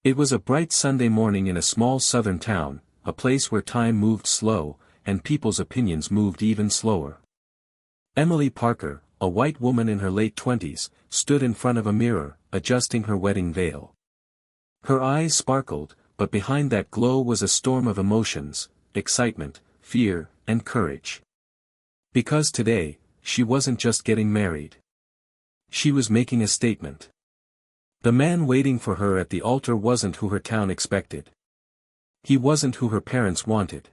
It was a bright Sunday morning in a small southern town, a place where time moved slow, and people's opinions moved even slower. Emily Parker, a white woman in her late 20s, stood in front of a mirror, adjusting her wedding veil. Her eyes sparkled, but behind that glow was a storm of emotions, excitement, fear, and courage. Because today, she wasn't just getting married. She was making a statement. The man waiting for her at the altar wasn't who her town expected. He wasn't who her parents wanted.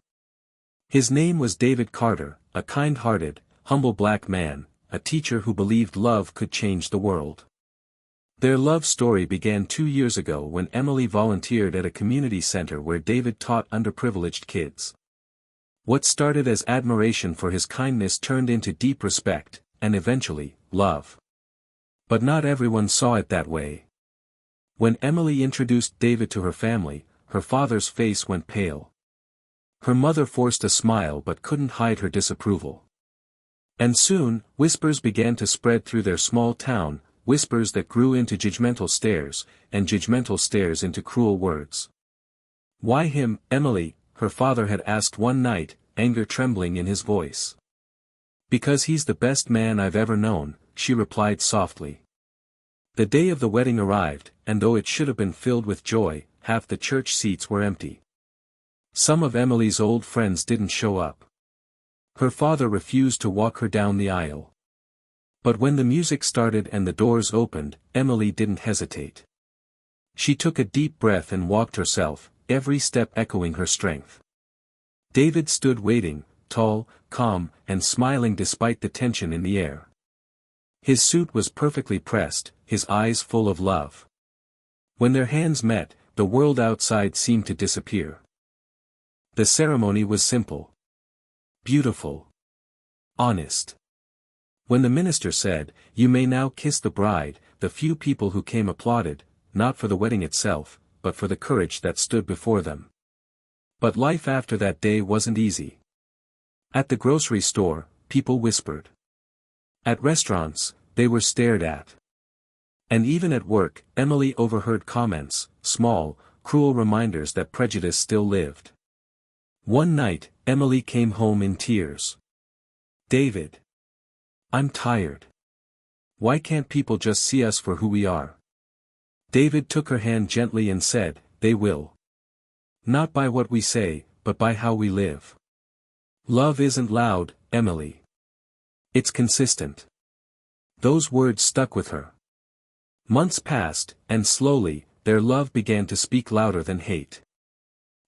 His name was David Carter, a kind-hearted, humble black man, a teacher who believed love could change the world. Their love story began 2 years ago when Emily volunteered at a community center where David taught underprivileged kids. What started as admiration for his kindness turned into deep respect, and eventually, love. But not everyone saw it that way. When Emily introduced David to her family, her father's face went pale. Her mother forced a smile but couldn't hide her disapproval. And soon, whispers began to spread through their small town, whispers that grew into judgmental stares, and judgmental stares into cruel words. "Why him, Emily?" her father had asked one night, anger trembling in his voice. "Because he's the best man I've ever known," she replied softly. The day of the wedding arrived, and though it should have been filled with joy, half the church seats were empty. Some of Emily's old friends didn't show up. Her father refused to walk her down the aisle. But when the music started and the doors opened, Emily didn't hesitate. She took a deep breath and walked herself, every step echoing her strength. David stood waiting, tall, calm, and smiling despite the tension in the air. His suit was perfectly pressed, his eyes full of love. When their hands met, the world outside seemed to disappear. The ceremony was simple. Beautiful. Honest. When the minister said, "You may now kiss the bride," the few people who came applauded, not for the wedding itself, but for the courage that stood before them. But life after that day wasn't easy. At the grocery store, people whispered. At restaurants, they were stared at. And even at work, Emily overheard comments, small, cruel reminders that prejudice still lived. One night, Emily came home in tears. "David. I'm tired. Why can't people just see us for who we are?" David took her hand gently and said, "They will. Not by what we say, but by how we live. Love isn't loud, Emily. It's consistent." Those words stuck with her. Months passed, and slowly, their love began to speak louder than hate.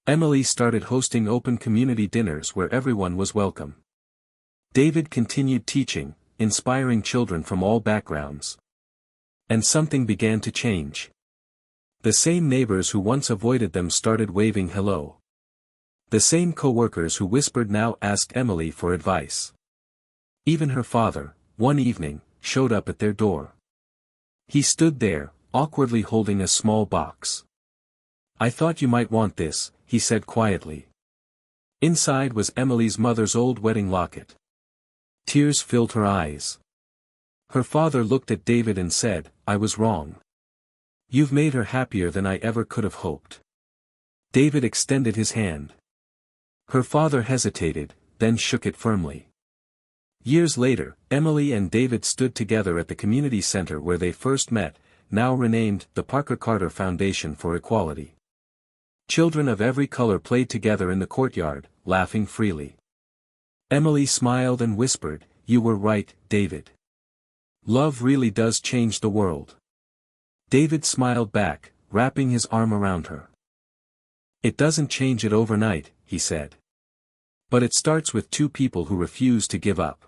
Emily started hosting open community dinners where everyone was welcome. David continued teaching, inspiring children from all backgrounds. And something began to change. The same neighbors who once avoided them started waving hello. The same co-workers who whispered now asked Emily for advice. Even her father, one evening, showed up at their door. He stood there, awkwardly holding a small box. "I thought you might want this," he said quietly. Inside was Emily's mother's old wedding locket. Tears filled her eyes. Her father looked at David and said, "I was wrong. You've made her happier than I ever could have hoped." David extended his hand. Her father hesitated, then shook it firmly. Years later, Emily and David stood together at the community center where they first met, now renamed the Parker Carter Foundation for Equality. Children of every color played together in the courtyard, laughing freely. Emily smiled and whispered, "You were right, David. Love really does change the world." David smiled back, wrapping his arm around her. "It doesn't change it overnight," he said. "But it starts with two people who refuse to give up."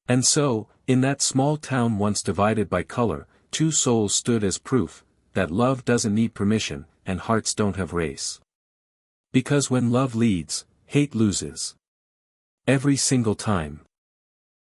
And so, in that small town once divided by color, two souls stood as proof that love doesn't need permission, and hearts don't have race. Because when love leads, hate loses. Every single time.